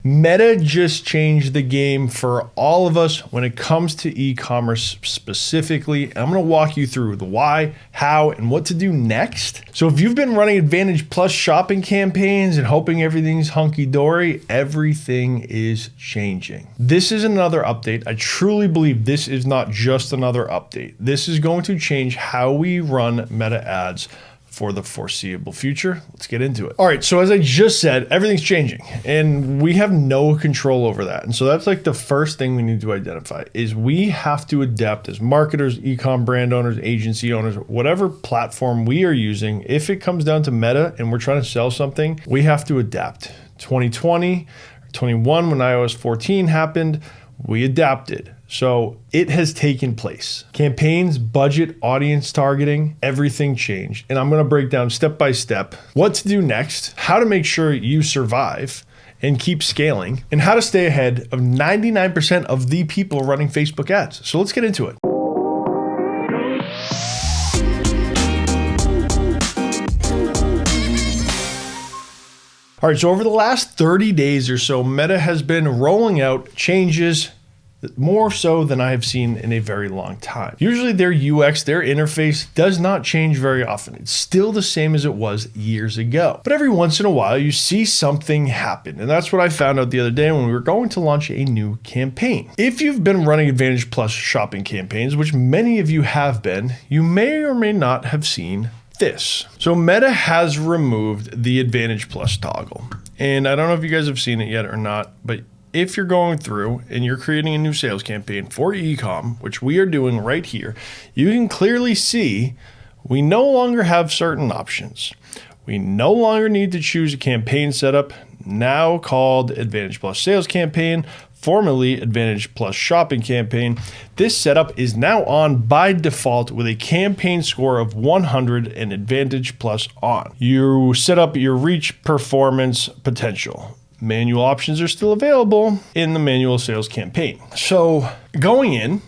Meta just changed the game for all of us when it comes to e-commerce specifically. I'm going to walk you through the why, how, and what to do next. So if you've been running Advantage Plus shopping campaigns and hoping everything's hunky-dory, everything is changing. This is another update. I truly believe this is not just another update. This is going to change how we run Meta ads for the foreseeable future. Let's get into it. All right, so as I just said, everything's changing and we have no control over that. And so that's like the first thing we need to identify is we have to adapt as marketers, e-com brand owners, agency owners, whatever platform we are using. If it comes down to Meta and we're trying to sell something, we have to adapt. 2020 or 21, when iOS 14 happened, we adapted. So it has taken place. Campaigns, budget, audience targeting, everything changed. And I'm going to break down step by step what to do next, how to make sure you survive and keep scaling, and how to stay ahead of 99% of the people running Facebook ads. So let's get into it. All right, so over the last 30 days or so, Meta has been rolling out changes more so than I have seen in a very long time. Usually their UX, their interface does not change very often. It's still the same as it was years ago. But every once in a while you see something happen. And that's what I found out the other day when we were going to launch a new campaign. If you've been running Advantage Plus shopping campaigns, which many of you have been, you may or may not have seen this. So Meta has removed the Advantage Plus toggle. And I don't know if you guys have seen it yet or not, but if you're going through and you're creating a new sales campaign for e-com, which we are doing right here, you can clearly see we no longer have certain options. We no longer need to choose a campaign setup, now called Advantage Plus Sales Campaign, formerly Advantage Plus Shopping Campaign. This setup is now on by default with a campaign score of 100 and Advantage Plus on. You set up your reach, performance, potential. Manual options are still available in the manual sales campaign. So going in,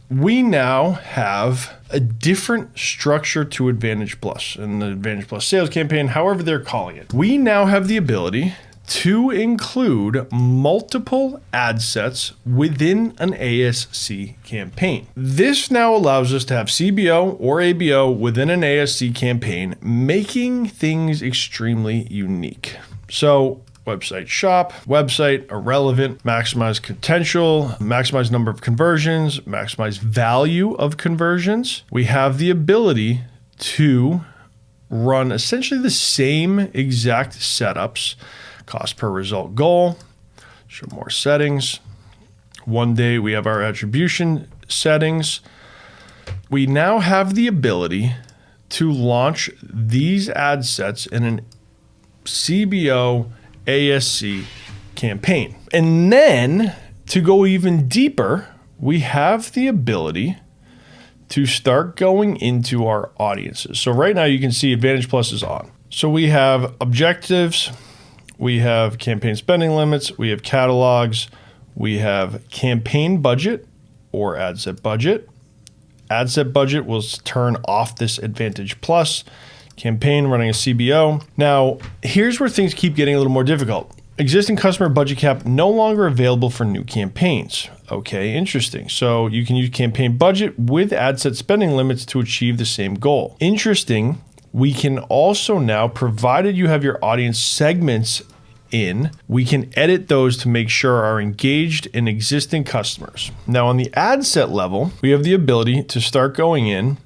we now have a different structure to Advantage Plus and the Advantage Plus sales campaign, however they're calling it. We now have the ability to include multiple ad sets within an ASC campaign. This now allows us to have CBO or ABO within an ASC campaign, making things extremely unique. So website shop, website irrelevant, maximize potential, maximize number of conversions, maximize value of conversions. We have the ability to run essentially the same exact setups, cost per result goal, show more settings. One day we have our attribution settings. We now have the ability to launch these ad sets in an CBO ASC campaign. And then to go even deeper, we have the ability to start going into our audiences. So right now you can see Advantage Plus is on. So we have objectives, we have campaign spending limits, we have catalogs, we have campaign budget or ad set budget. Ad set budget will turn off this Advantage Plus campaign running a CBO. Now, here's where things keep getting a little more difficult. Existing customer budget cap no longer available for new campaigns. Okay, interesting. So you can use campaign budget with ad set spending limits to achieve the same goal. Interesting. We can also now, provided you have your audience segments in, we can edit those to make sure are engaged in existing customers. Now on the ad set level, we have the ability to start going in,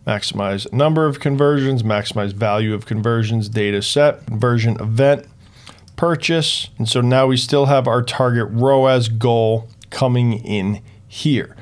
maximize number of conversions, maximize value of conversions, data set, conversion event, purchase. And so now we still have our target ROAS goal coming in here.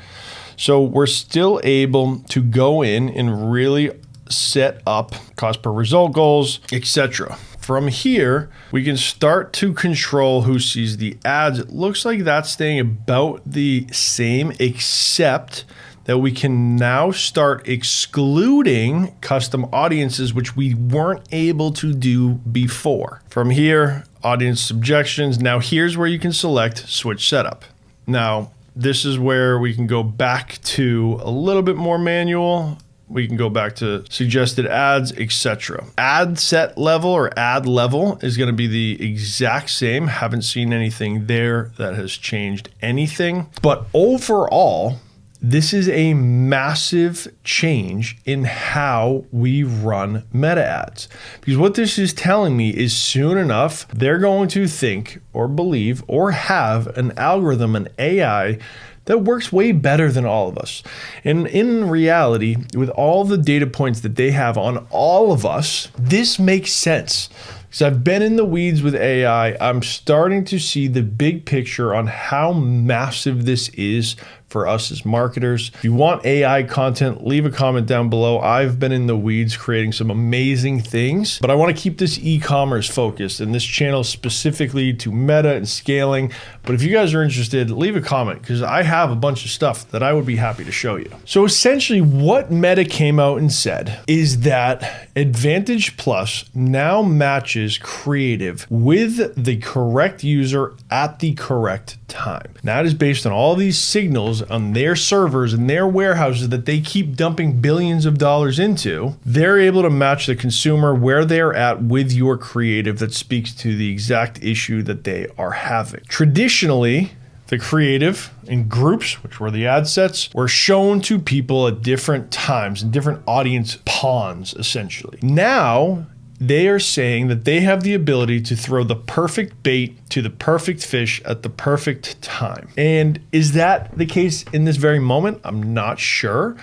So we're still able to go in and really set up cost per result goals, etc. From here, we can start to control who sees the ads. It looks like that's staying about the same, except that we can now start excluding custom audiences, which we weren't able to do before. From here, audience subjections. Now here's where you can select switch setup. Now, this is where we can go back to a little bit more manual We can go back to suggested ads, etc. Ad set level or ad level is going to be the exact same. Haven't seen anything there that has changed anything. But overall, this is a massive change in how we run meta ads. Because what this is telling me is soon enough, they're going to think or believe or have an algorithm, an AI, that works way better than all of us. And in reality, with all the data points that they have on all of us, this makes sense. Because I've been in the weeds with AI, I'm starting to see the big picture on how massive this is for us as marketers. If you want AI content, leave a comment down below. I've been in the weeds creating some amazing things, but I want to keep this e-commerce focused and this channel specifically to meta and scaling. But if you guys are interested, leave a comment because I have a bunch of stuff that I would be happy to show you. So essentially what Meta came out and said is that Advantage Plus now matches creative with the correct user at the correct time. And that is based on all these signals on their servers and their warehouses that they keep dumping billions of dollars into. They're able to match the consumer where they're at with your creative that speaks to the exact issue that they are having. Traditionally, the creative in groups, which were the ad sets, were shown to people at different times and different audience pawns, essentially. Now, they are saying that they have the ability to throw the perfect bait to the perfect fish at the perfect time. And is that the case in this very moment? I'm not sure,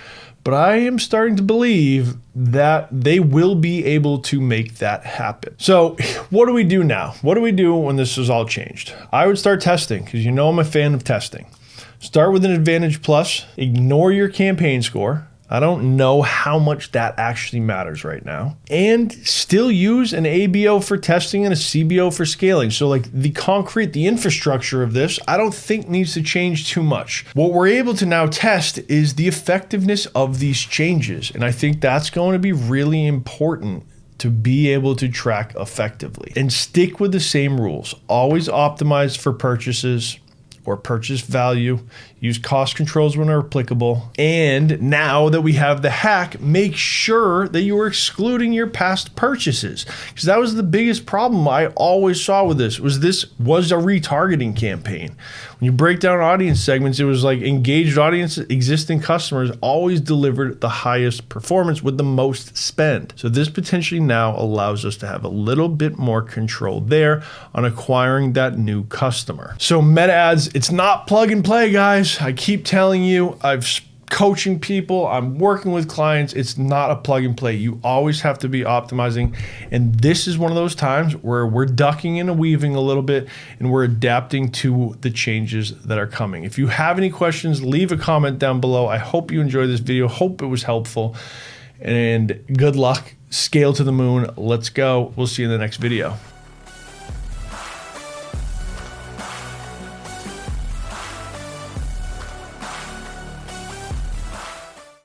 but I am starting to believe that they will be able to make that happen. So what do we do now? What do we do when this is all changed? I would start testing because you know I'm a fan of testing. Start with an Advantage Plus, ignore your campaign score. I don't know how much that actually matters right now. And still use an ABO for testing and a CBO for scaling. So like the infrastructure of this, I don't think needs to change too much. What we're able to now test is the effectiveness of these changes. And I think that's going to be really important to be able to track effectively. And stick with the same rules. Always optimize for purchases or purchase value, use cost controls when applicable. And now that we have the hack, make sure that you are excluding your past purchases. Because that was the biggest problem I always saw with this was a retargeting campaign. When you break down audience segments, it was like engaged audience, existing customers always delivered the highest performance with the most spend. So this potentially now allows us to have a little bit more control there on acquiring that new customer. So meta ads, it's not plug and play, guys. I keep telling you, I've coaching people, I'm working with clients. It's not a plug and play. You always have to be optimizing. And this is one of those times where we're ducking and weaving a little bit and we're adapting to the changes that are coming. If you have any questions, leave a comment down below. I hope you enjoyed this video. Hope it was helpful and good luck. Scale to the moon. Let's go. We'll see you in the next video.